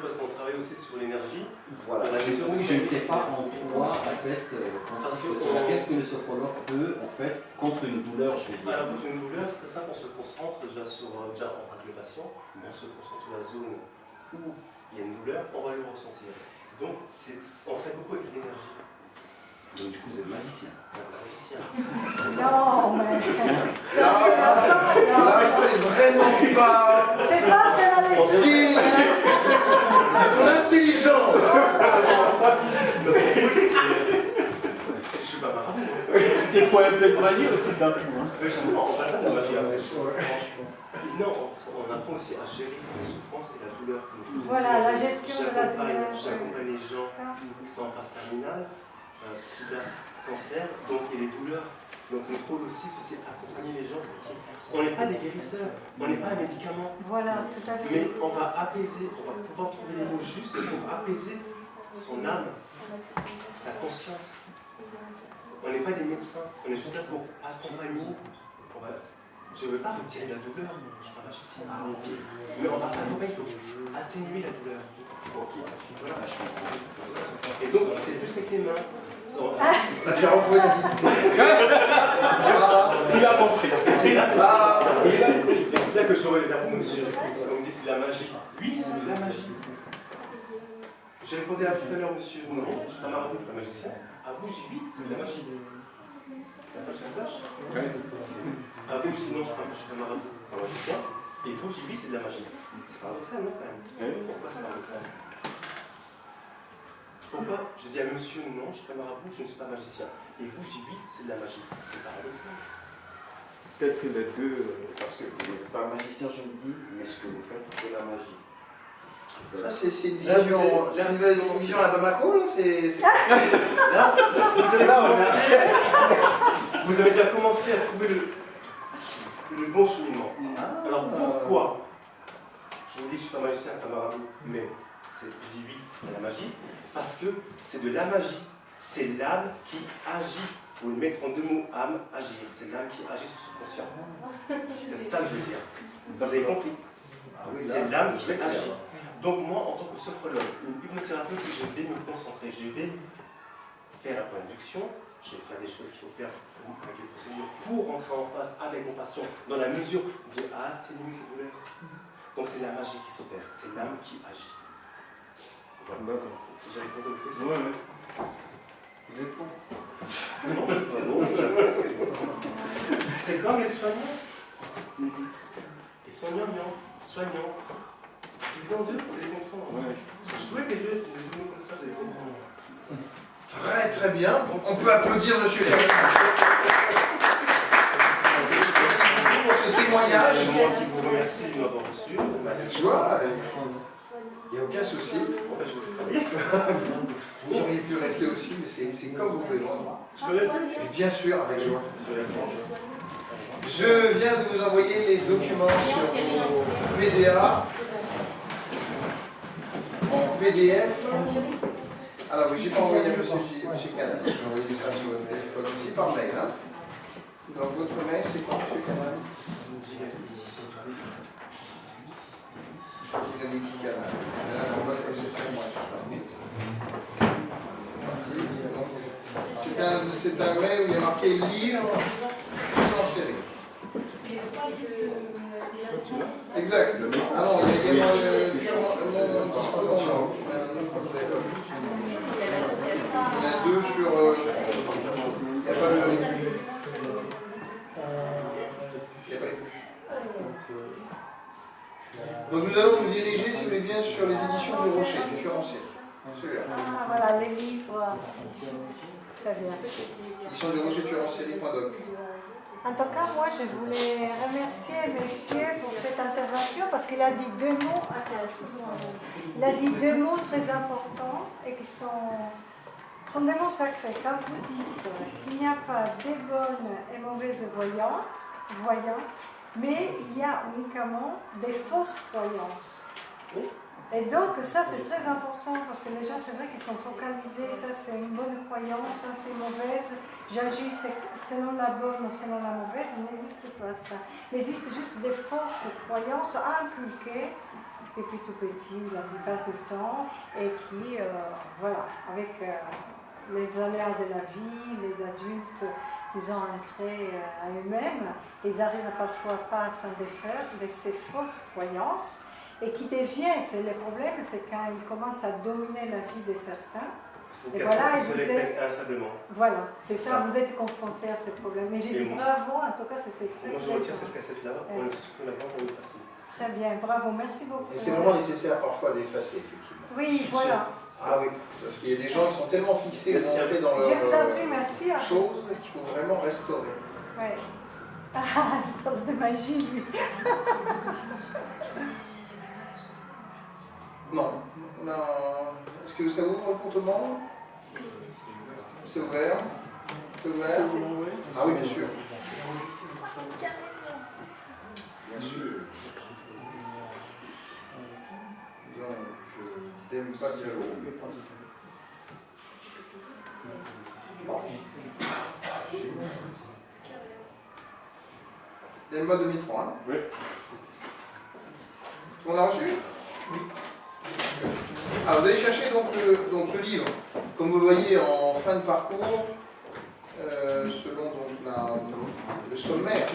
parce qu'on travaille aussi sur l'énergie. Voilà, je ne sais pas en quoi, en fait, consiste cela. Qu'est-ce que le sophrologue peut, en fait, contre une douleur, je vais dire. Alors, contre une douleur, c'est très simple, on se concentre déjà sur, déjà on parle le patient, on se concentre sur la zone où il y a une douleur, on va le ressentir. Donc, on fait beaucoup avec l'énergie. Donc du coup, vous êtes magicien. Magicien. Non, mais... Là, c'est vraiment pas... C'est pas faire la leçon. Style. Ton intelligence. Je suis pas marrant. Des fois un peu de magie aussi d'un coup. Justement, on va faire de la magie après. Non, parce qu'on apprend aussi à gérer la souffrance et la douleur. Voilà, la gestion de la douleur. J'accompagne les gens qui sont en phase terminale, sida, cancer, donc il y a les douleurs. Donc notre rôle aussi, c'est aussi accompagner les gens. On n'est pas des guérisseurs, on n'est pas un médicament. Voilà, tout à fait. Mais on va apaiser, on va pouvoir trouver les mots justes pour apaiser son âme, sa conscience. On n'est pas des médecins, on est juste là pour accompagner. Je ne veux pas retirer la douleur, je ne suis pas magicien. Mais on va accompagner pour atténuer la douleur. Voilà. Et donc, c'est plus avec les mains. Tu as retrouvé la dignité. Il a compris. C'est là que je reviens vers vous, monsieur. On me dit c'est de la magie. Oui, c'est de la magie. J'ai répondu à tout à l'heure, monsieur. Non, je ne suis pas marabout, je ne suis pas magicien. À vous, j'ai dit oui, c'est de la magie. T'as pas de flash? À vous, je dis non, je ne suis pas marabout, pas magicien. Et vous, j'ai dit oui, c'est de la magie. C'est paradoxal, non, quand même? Pourquoi c'est paradoxal? Pourquoi je dis à monsieur non, je ne suis pas marabout, je ne suis pas magicien. Et vous, je dis oui, c'est de la magie. C'est paradoxal. Peut-être que les deux, parce que vous n'êtes pas magicien, je me dis, mais ce que vous faites, c'est de la magie. Ça, c'est une vision à Bamako, là, c'est... Là, vous avez déjà commencé à trouver le bon cheminement. Alors pourquoi je vous dis que je ne suis pas magicien, pas marabout, mais je dis oui à la magie, parce que c'est de la magie, c'est l'âme qui agit. Il faut le mettre en deux mots, âme, agir. C'est l'âme qui agit sur le subconscient. C'est ça que je veux dire. Vous avez compris? C'est l'âme qui agit. Donc moi, en tant que sophrologue, ou hypnothérapeute, je vais me concentrer, je vais faire la induction, je vais faire des choses qu'il faut faire avec les procédures pour entrer en phase avec mon patient dans la mesure de atténuer ses douleurs. Donc c'est la magie qui s'opère, c'est l'âme qui agit. Voilà. D'accord. J'ai répondu aux questions. Ouais. Vous êtes bon? Non, je suis pas bon. C'est comme les soignants. Ils sont gnangnans, soignants. Divisé en deux, vous allez comprendre. Ouais. Je trouvais que des jeux comme ça, vous allez comprendre. Très très bien. On peut applaudir monsieur Ferry. Merci pour ce témoignage. C'est moi qui vous remercie de m'avoir reçu. Tu vois, il n'y a aucun souci. Bon, ben, je vous ai travaillé. Vous auriez pu rester aussi, mais c'est comme vous voulez. Je peux rester? Et bien sûr, avec joie. Je viens de vous envoyer les documents sur vos PDA en PDF. Alors oui, j'ai pas envoyé à monsieur Canal, j'ai envoyé ça sur votre téléphone aussi par mail. Hein. Donc votre mail, c'est quoi, monsieur Canal? Dynamique Canal. C'est un mail où il y a marqué livre en série. Exact. Ah non, il y a également mon discours en langue. Il y en a deux sur... il n'y a pas le... Donc nous allons nous diriger, si vous voulez bien, sur les éditions de Rocher, du tueur en série. Celui-là. Ah, voilà, les livres. Très bien. Édition de Rocher, tueur en série.doc. En tout cas, moi, je voulais remercier monsieur pour cette intervention parce qu'il a dit deux mots. Il a dit deux mots très importants et qui sont des mots sacrés. Quand vous dites qu'il n'y a pas de bonnes et mauvaises voyants, mais il y a uniquement des fausses croyances. Et donc ça c'est très important parce que les gens c'est vrai qu'ils sont focalisés, ça c'est une bonne croyance, ça c'est mauvaise, j'agis selon la bonne ou selon la mauvaise, il n'existe pas ça. Il existe juste des fausses croyances inculquées depuis tout petit, la plupart du temps, et qui, voilà, avec les aléas de la vie, les adultes, ils ont ancré à eux-mêmes, ils arrivent parfois pas à s'en défaire de ces fausses croyances, et qui deviennent, c'est le problème, c'est quand ils commencent à dominer la vie de certains. C'est Et une voilà, casserole qui se et vous répète inlassablement. Voilà, c'est C'est ça, ça. vous êtes confrontés à ce problème. Mais j'ai Et dit moi- bravo, en tout cas c'était très Moi, je très retire bien. cette cassette-là, on la supprime là-bas pour une façon. Très bien, bravo, merci beaucoup. Et c'est vraiment nécessaire parfois d'effacer, effectivement. Oui, voilà. Ah oui, parce qu'il y a des gens qui sont tellement fixés Merci à vous. dans Je vous en leur prie, merci à vous. chose qu'il faut vraiment restaurer. Ouais. Ah, il parle de magie, lui. Non, non. Est-ce que ça ouvre pour tout le monde? C'est ouvert? C'est ouvert? Ah oui, bien sûr. Bien sûr. Donc, Demba Diallo. Demba 2003. Hein? Oui. On l'a reçu? Oui. Alors, vous allez chercher donc ce livre, comme vous le voyez en fin de parcours, selon donc le sommaire,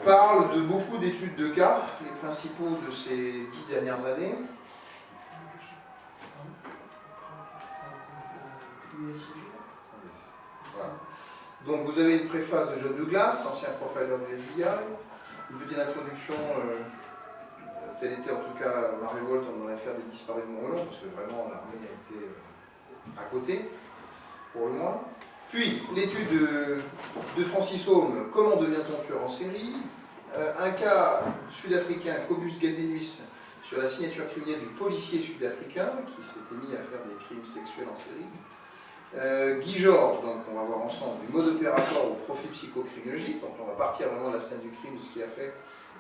parle de beaucoup d'études de cas, les principaux de ces 10 dernières années. Voilà. Donc vous avez une préface de John Douglas, l'ancien profiler du FBI, une petite introduction, telle était en tout cas ma révolte dans l'affaire des disparus de Mont-Rolon, parce que vraiment l'armée a été à côté, pour le moins. Puis l'étude de Francis Holm, comment devient-on tueur en série, un cas sud-africain, Cobus Geldenhuys, sur la signature criminelle du policier sud-africain qui s'était mis à faire des crimes sexuels en série. Guy Georges, donc on va voir ensemble, du mode opératoire au profil psychocriminologique, donc on va partir vraiment de la scène du crime, de ce qu'il a fait,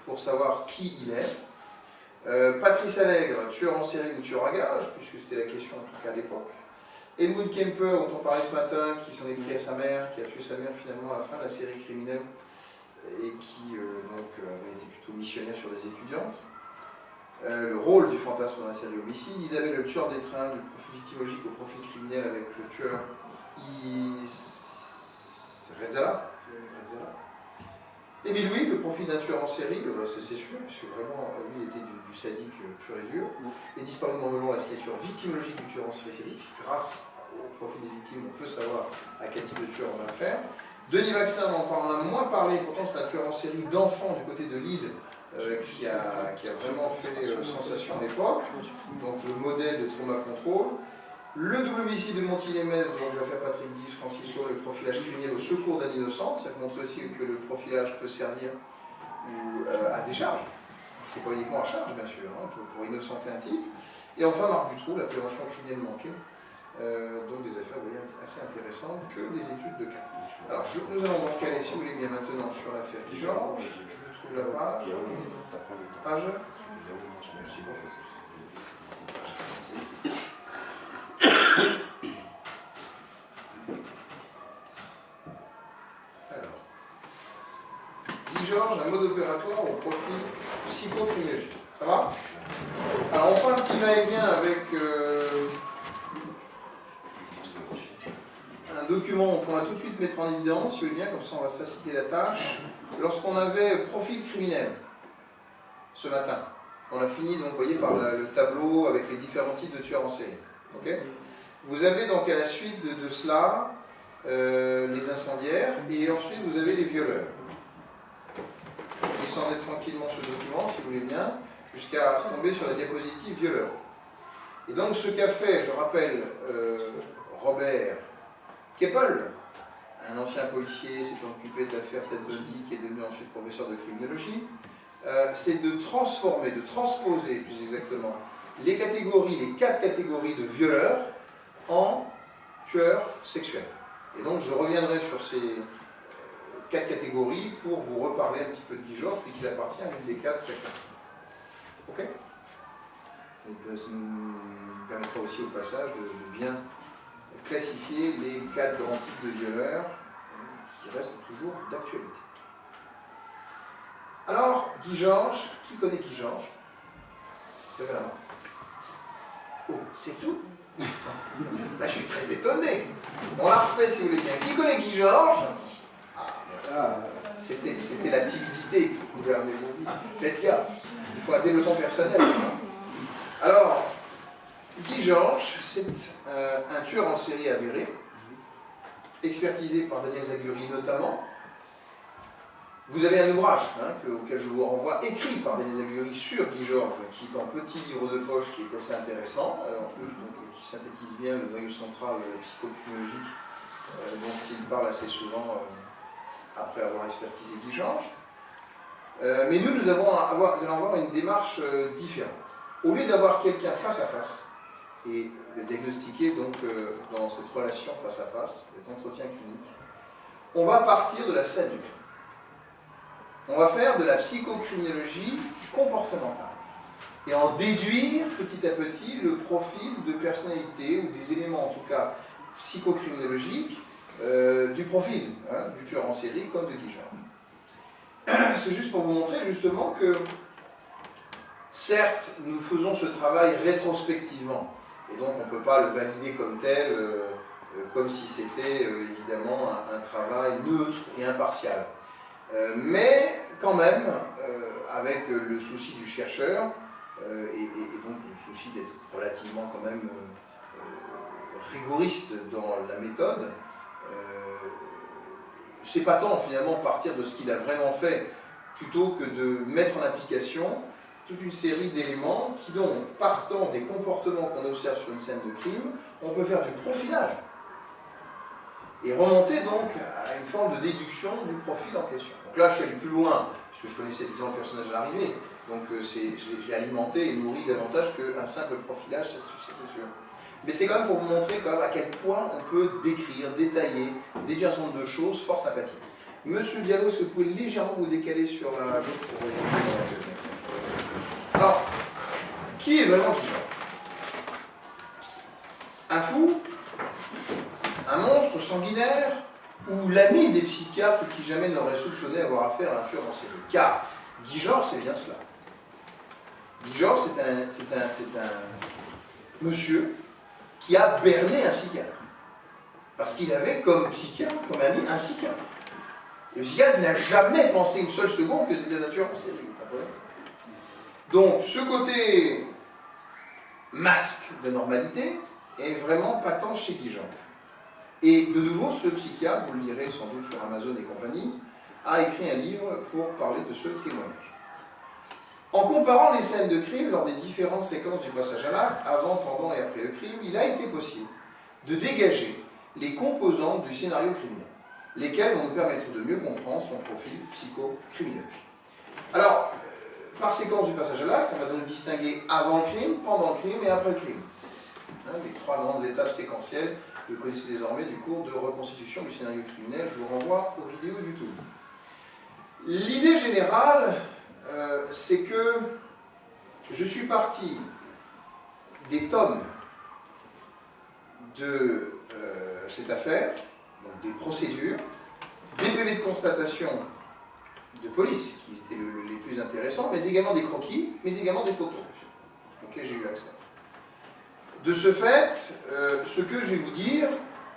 pour savoir qui il est. Patrice Allègre, tueur en série ou tueur à gage, puisque c'était la question en tout cas à l'époque. Helmut Kemper, dont on parlait ce matin, qui s'en est pris à sa mère, qui a tué sa mère finalement à la fin de la série criminelle, et qui donc avait été plutôt missionnaire sur les étudiantes. Le rôle du fantasme dans la série homicide. Isabelle, le tueur des trains, du profil victimologique au profil criminel avec le tueur Redzala. Émile Louis, le profil d'un tueur en série, c'est sûr, puisque vraiment lui était du sadique pur et dur. Les disparus de Mont-Melon, la signature victimologique du tueur en série sadique. Grâce au profil des victimes, on peut savoir à quel type de tueur on a affaire. Denis Vaxin, on en a moins parlé, pourtant c'est un tueur en série d'enfants du côté de Lille qui a vraiment fait sensation à l'époque, donc le modèle de trauma control. Le double homicide de Montillemez, donc l'affaire Patrick Dis, Francis Holm, le profilage criminel au secours d'un innocent, ça montre aussi que le profilage peut servir à décharge. C'est pas uniquement à charge, bien sûr, hein, pour innocenter un type. Et enfin, Marc Dutroux, la prévention criminelle manquée. Donc des affaires, vous voyez, assez intéressantes que les études de cas. Alors, nous allons donc aller, si vous voulez bien maintenant, sur l'affaire Georges. Je trouve la page. Page. Alors, Guy Georges, un mode opératoire au profil psychocriminologique. Ça va? Alors, on fait un petit va-et-vient avec un document qu'on va tout de suite mettre en évidence, si vous voulez bien, comme ça on va se faciliter la tâche. Lorsqu'on avait profil criminel, ce matin, on a fini, donc, vous voyez, par le tableau avec les différents types de tueurs en série. Okay, vous avez donc à la suite de cela les incendiaires et ensuite vous avez les violeurs. Descendez tranquillement ce document, si vous voulez bien, jusqu'à tomber sur la diapositive violeur. Et donc ce qu'a fait, je rappelle, Robert Keppel, un ancien policier, s'est occupé de l'affaire Ted Bundy, qui est devenu ensuite professeur de criminologie, c'est de transformer, de transposer plus exactement, les catégories, les 4 catégories de violeurs en tueurs sexuels. Et donc je reviendrai sur ces 4 catégories pour vous reparler un petit peu de Guy Georges, puisqu'il appartient à une des 4 chacun. Ok? Ça nous permettra aussi au passage de bien classifier les 4 grands types de violeurs qui restent toujours d'actualité. Alors, Guy Georges, qui connaît Guy Georges? Levez la main. Oh, c'est tout? Là, je suis très étonné. On la refait si vous voulez bien. Qui connaît Guy Georges? Ah, merci. C'était la timidité qui gouvernait vos vies. Faites gaffe. Il faut un développement personnel. Alors, Guy Georges, c'est un tueur en série avéré, expertisé par Daniel Zaguri notamment. Vous avez un ouvrage auquel je vous renvoie, écrit par Daniel Zaguri sur Guy Georges, qui est un petit livre de poche qui est assez intéressant, en plus donc, qui synthétise bien le noyau central psychocriminologique dont il parle assez souvent après avoir expertisé Guy Georges. Mais nous allons avoir une démarche différente. Au lieu d'avoir quelqu'un face à face, et le diagnostiquer donc dans cette relation face à face, cet entretien clinique, on va partir de la scène du crime. On va faire de la psychocriminologie comportementale et en déduire petit à petit le profil de personnalité ou des éléments en tout cas psychocriminologiques du profil du tueur en série comme de Guy Georges. C'est juste pour vous montrer justement que certes nous faisons ce travail rétrospectivement et donc on ne peut pas le valider comme tel comme si c'était évidemment un travail neutre et impartial. Mais quand même, avec le souci du chercheur, et donc le souci d'être relativement quand même rigoriste dans la méthode, c'est pas tant finalement partir de ce qu'il a vraiment fait, plutôt que de mettre en application toute une série d'éléments qui donc, partant des comportements qu'on observe sur une scène de crime, on peut faire du profilage. Et remonter donc à une forme de déduction du profil en question. Donc là, je suis allé plus loin, parce que je connaissais effectivement le personnage à l'arrivée, donc je l'ai alimenté et nourri davantage qu'un simple profilage, c'est sûr. Mais c'est quand même pour vous montrer quand même à quel point on peut décrire, détailler, déduire un certain nombre de choses fort sympathiques. Monsieur Diallo, est-ce que vous pouvez légèrement vous décaler sur la gauche pour Alors, qui est vraiment Guy Georges? Un fou? Un monstre sanguinaire ou l'ami des psychiatres qui jamais n'auraient soupçonné avoir affaire à un tueur en série. Car Guy Georges, c'est bien cela. Guy Georges, c'est un monsieur qui a berné un psychiatre. Parce qu'il avait comme psychiatre, comme ami, un psychiatre. Et le psychiatre n'a jamais pensé une seule seconde que c'était un tueur en série. Vous comprenez? Donc, ce côté masque de normalité est vraiment patent chez Guy Georges. Et de nouveau, ce psychiatre, vous le lirez sans doute sur Amazon et compagnie, a écrit un livre pour parler de ce témoignage. En comparant les scènes de crime lors des différentes séquences du passage à l'acte, avant, pendant et après le crime, il a été possible de dégager les composantes du scénario criminel, lesquelles vont nous permettre de mieux comprendre son profil psychocriminologique. Alors, par séquence du passage à l'acte, on va donc distinguer avant le crime, pendant le crime et après le crime. Les trois grandes étapes séquentielles. Vous connaissez désormais du cours de reconstitution du scénario criminel, je vous renvoie aux vidéos YouTube. L'idée générale, c'est que je suis parti des tomes de cette affaire, donc des procédures, des PV de constatation de police, qui étaient les plus intéressants, mais également des croquis, mais également des photos auxquelles j'ai eu accès. De ce fait, ce que je vais vous dire,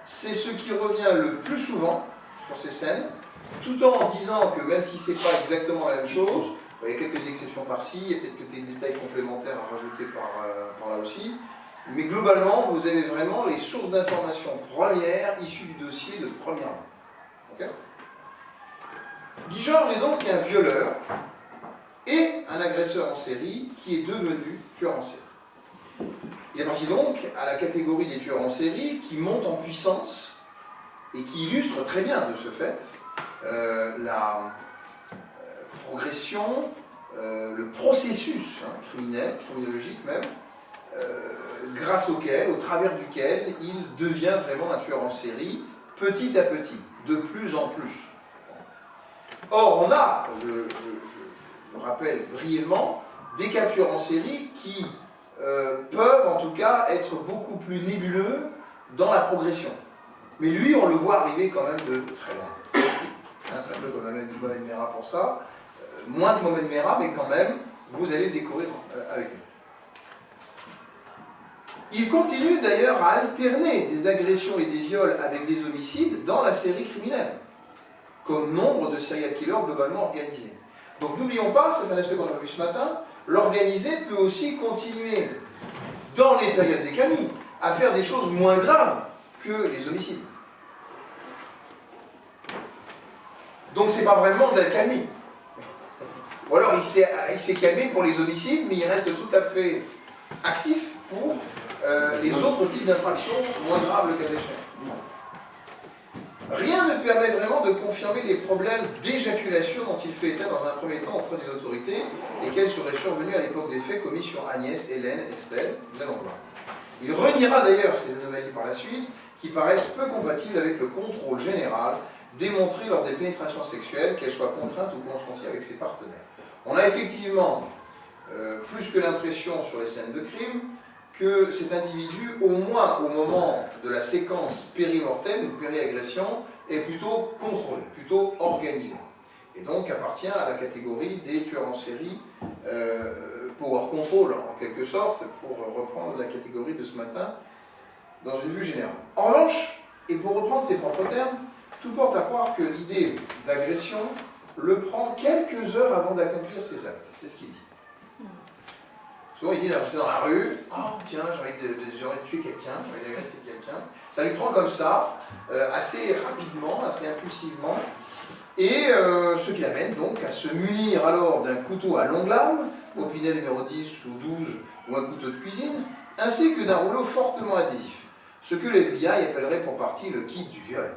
c'est ce qui revient le plus souvent sur ces scènes, tout en disant que même si ce n'est pas exactement la même chose, il y a quelques exceptions par-ci, il y a peut-être que des détails complémentaires à rajouter par là aussi, mais globalement, vous avez vraiment les sources d'informations premières issues du dossier de première main. Okay? Guy Georges est donc un violeur et un agresseur en série qui est devenu tueur en série. Il appartient donc à la catégorie des tueurs en série qui montent en puissance et qui illustre très bien de ce fait la progression, le processus criminel, criminologique même, grâce auquel, au travers duquel il devient vraiment un tueur en série, petit à petit, de plus en plus. Or, on a, je rappelle brièvement, des cas tueurs en série qui peuvent en tout cas être beaucoup plus nébuleux dans la progression. Mais lui, on le voit arriver quand même de très loin. C'est un peu comme Mohamed Merah pour ça. moins de Mohamed Merah, mais quand même, vous allez le découvrir avec nous. Il continue d'ailleurs à alterner des agressions et des viols avec des homicides dans la série criminelle, comme nombre de serial killers globalement organisés. Donc n'oublions pas, ça c'est un aspect qu'on a vu ce matin, l'organisé peut aussi continuer, dans les périodes d'accalmie, à faire des choses moins graves que les homicides. Donc c'est pas vraiment de l'accalmie. Ou alors il s'est calmé pour les homicides, mais il reste tout à fait actif pour les autres types d'infractions moins graves le cas échéant. Rien ne permet vraiment de confirmer les problèmes d'éjaculation dont il fait état dans un premier temps auprès des autorités et qu'elles seraient survenues à l'époque des faits commis sur Agnès, Hélène, Estelle, nous allons voir. Il reniera d'ailleurs ces anomalies par la suite, qui paraissent peu compatibles avec le contrôle général démontré lors des pénétrations sexuelles, qu'elles soient contraintes ou consenties avec ses partenaires. On a effectivement plus que l'impression sur les scènes de crime que cet individu, au moins au moment de la séquence périmortem ou périagression, est plutôt contrôlé, plutôt organisé. Et donc appartient à la catégorie des tueurs en série, power control en quelque sorte, pour reprendre la catégorie de ce matin, dans une vue générale. En revanche, et pour reprendre ses propres termes, tout porte à croire que l'idée d'agression le prend quelques heures avant d'accomplir ses actes. C'est ce qu'il dit. Souvent, il dit, j'étais dans la rue, oh tiens, j'ai envie de tuer quelqu'un, j'ai envie d'agresser quelqu'un. Ça lui prend comme ça, assez rapidement, assez impulsivement, et ce qui l'amène donc à se munir alors d'un couteau à longue lame, Opinel numéro 10 ou 12, ou un couteau de cuisine, ainsi que d'un rouleau fortement adhésif. Ce que les FBI appellerait pour partie le kit du viol.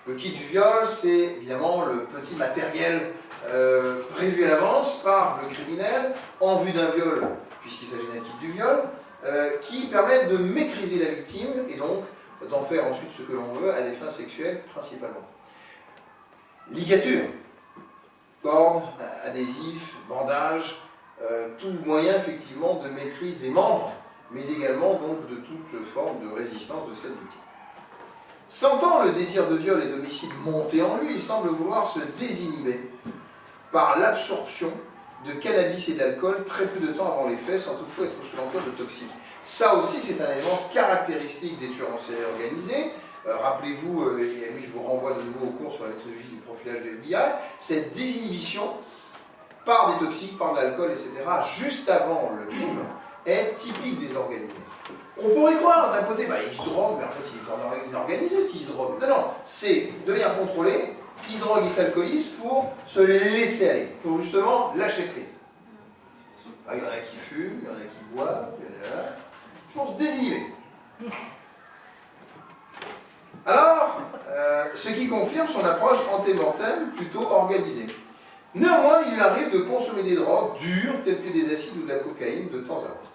Le kit du viol, c'est évidemment le petit matériel prévu à l'avance par le criminel en vue d'un viol, puisqu'il s'agit d'un kit du viol, qui permet de maîtriser la victime et donc d'en faire ensuite ce que l'on veut à des fins sexuelles principalement. Ligature, cordes, adhésifs, bandages, tout moyen effectivement de maîtrise des membres, mais également donc de toute forme de résistance de cette victime. Sentant le désir de viol et d'homicide monter en lui, il semble vouloir se désinhiber par l'absorption de cannabis et d'alcool très peu de temps avant les faits, sans toutefois être sous l'empire de toxiques. Ça aussi, c'est un élément caractéristique des tueurs en série organisés. Rappelez-vous, et oui, je vous renvoie de nouveau au cours sur la méthodologie du profilage de FBI, cette désinhibition par des toxiques, par de l'alcool, etc., juste avant le crime, est typique des organisés. On pourrait croire, d'un côté, il se drogue, mais en fait, il est inorganisé s'il se drogue. Non, non, c'est de manière contrôlée, il se drogue, il s'alcoolise pour se laisser aller, pour justement lâcher prise. Il y en a qui fument, il y en a qui boivent, pour se désinhiber. Alors, ce qui confirme son approche anté-mortem plutôt organisée. Néanmoins, il lui arrive de consommer des drogues dures, telles que des acides ou de la cocaïne, de temps à autre.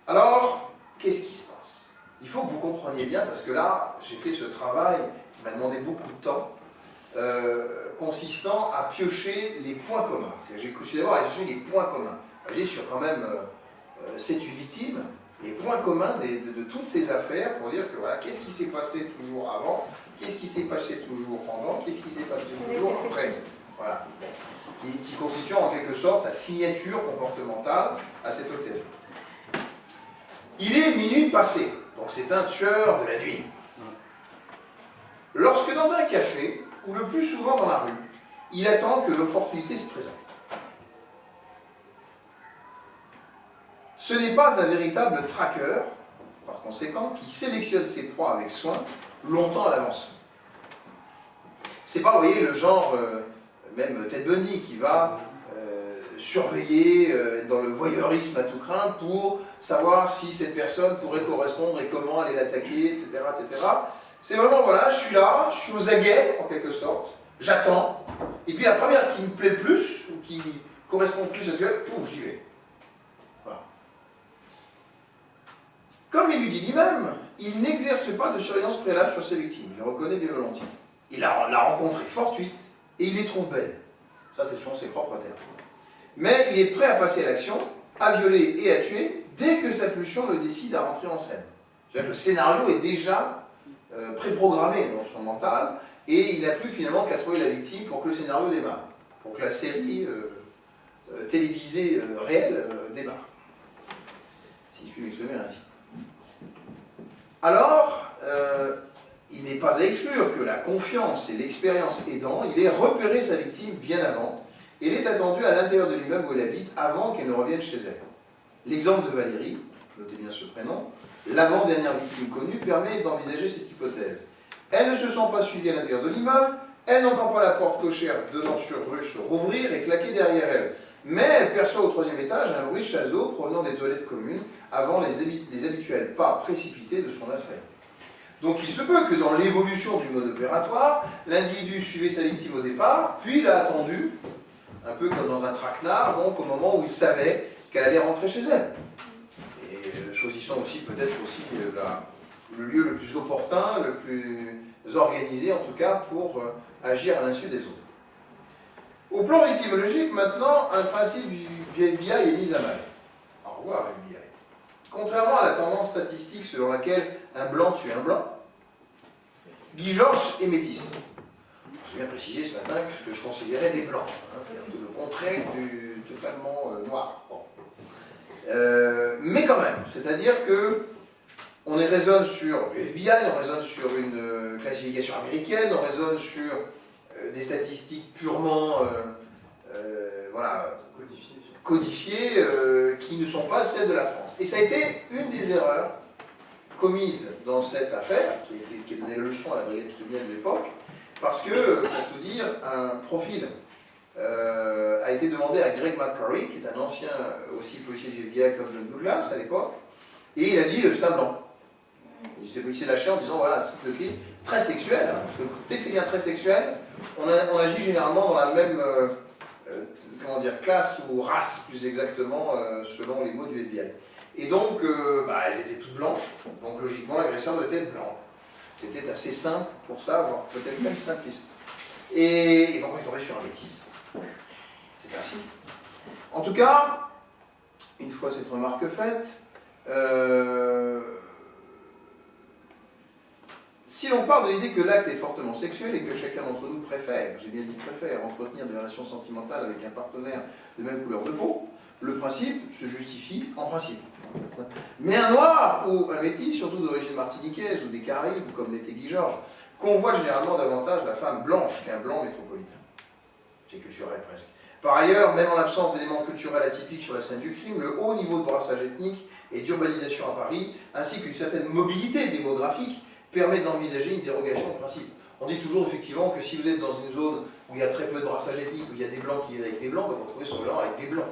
Alors, qu'est-ce qui se passe? Il faut que vous compreniez bien, parce que là, j'ai fait ce travail qui m'a demandé beaucoup de temps, consistant à piocher les points communs. J'ai d'abord aller chercher les points communs. J'ai sur quand même 7-8 victimes, les points communs de toutes ces affaires pour dire que voilà, qu'est-ce qui s'est passé toujours avant, qu'est-ce qui s'est passé toujours pendant, qu'est-ce qui s'est passé toujours après. Voilà. Qui constitue en quelque sorte sa signature comportementale à cette occasion. Il est minuit passé, donc c'est un tueur de la nuit. Lorsque dans un café, ou le plus souvent dans la rue, il attend que l'opportunité se présente. Ce n'est pas un véritable tracker, par conséquent, qui sélectionne ses proies avec soin longtemps à l'avance. C'est pas, vous voyez, le genre, même Ted Bundy, qui va surveiller dans le voyeurisme à tout craindre pour savoir si cette personne pourrait correspondre et comment aller l'attaquer, etc., etc. C'est vraiment, voilà, je suis là, je suis aux aguets, en quelque sorte, j'attends, et puis la première qui me plaît le plus, ou qui correspond le plus à ce que pouf, j'y vais. Voilà. Comme il lui dit lui-même, il n'exerce pas de surveillance préalable sur ses victimes, il le reconnaît bien volontiers. Il l'a rencontrée fortuite, et il les trouve belles. Ça, ce sont ses propres termes. Mais il est prêt à passer à l'action, à violer et à tuer, dès que sa pulsion le décide à rentrer en scène. C'est-à-dire que le scénario est déjà préprogrammé dans son mental, et il n'a plus finalement qu'à trouver la victime pour que le scénario démarre. pour que la série télévisée réelle démarre. Si je puis m'exprimer ainsi. Alors, il n'est pas à exclure que la confiance et l'expérience aidant, il ait repéré sa victime bien avant, et il est attendu à l'intérieur de l'immeuble où elle habite avant qu'elle ne revienne chez elle. L'exemple de Valérie, notez bien ce prénom, l'avant-dernière victime connue, permet d'envisager cette hypothèse. Elle ne se sent pas suivie à l'intérieur de l'immeuble, elle n'entend pas la porte cochère donnant sur rue se rouvrir et claquer derrière elle, mais elle perçoit au 3e étage un bruit de chasse d'eau provenant des toilettes communes avant les habituels pas précipités de son assaillant. Donc il se peut que dans l'évolution du mode opératoire, l'individu suivait sa victime au départ, puis il a attendu, un peu comme dans un traquenard, donc au moment où il savait qu'elle allait rentrer chez elle. Et choisissant aussi peut-être aussi le lieu le plus opportun, le plus organisé en tout cas pour agir à l'insu des autres. Au plan étymologique, maintenant, un principe du FBI est mis à mal. Au revoir FBI. Contrairement à la tendance statistique selon laquelle un blanc tue un blanc, Guy Georges est métis. J'ai bien précisé ce matin ce que je considérais des blancs, le contraire du totalement noir. Bon. Mais quand même, c'est-à-dire que on raisonne sur le FBI, on raisonne sur une classification américaine, on raisonne sur des statistiques purement voilà, codifiées qui ne sont pas celles de la France. Et ça a été une des erreurs commises dans cette affaire, qui a donné la leçon à la brigade criminelle de l'époque, parce que, pour tout dire, un profil a été demandé à Greg McCurry, qui est un ancien aussi policier du FBI comme John Douglas à l'époque, et il a dit c'est un blanc. Il s'est lâché en disant voilà, c'est le clip très sexuel, hein, parce que dès que c'est bien très sexuel, on agit généralement dans la même comment dire, classe ou race, plus exactement, selon les mots du FBI. Et donc, elles étaient toutes blanches, donc logiquement l'agresseur doit être blanc. C'était assez simple pour ça, voire peut-être même simpliste. Et donc on est tombé sur un métis. C'est ainsi. En tout cas, une fois cette remarque faite, si l'on part de l'idée que l'acte est fortement sexuel et que chacun d'entre nous préfère, j'ai bien dit préfère, entretenir des relations sentimentales avec un partenaire de même couleur de peau, le principe se justifie en principe. Mais un noir ou un métis, surtout d'origine martiniquaise ou des Caraïbes, comme l'était Guy Georges, convoite généralement davantage la femme blanche qu'un blanc métropolitain. C'est culturel presque. Par ailleurs, même en l'absence d'éléments culturels atypiques sur la scène du crime, le haut niveau de brassage ethnique et d'urbanisation à Paris, ainsi qu'une certaine mobilité démographique, permet d'envisager une dérogation au principe. On dit toujours effectivement que si vous êtes dans une zone où il y a très peu de brassage ethnique, où il y a des blancs qui vivent avec des blancs, vous vous retrouvez sur le rang avec des blancs.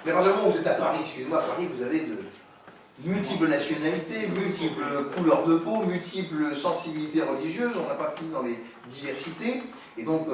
Mais à partir du moment où vous êtes à Paris, excusez-moi, à Paris, vous avez de multiples nationalités, multiples couleurs de peau, multiples sensibilités religieuses, on n'a pas fini dans les diversités, et donc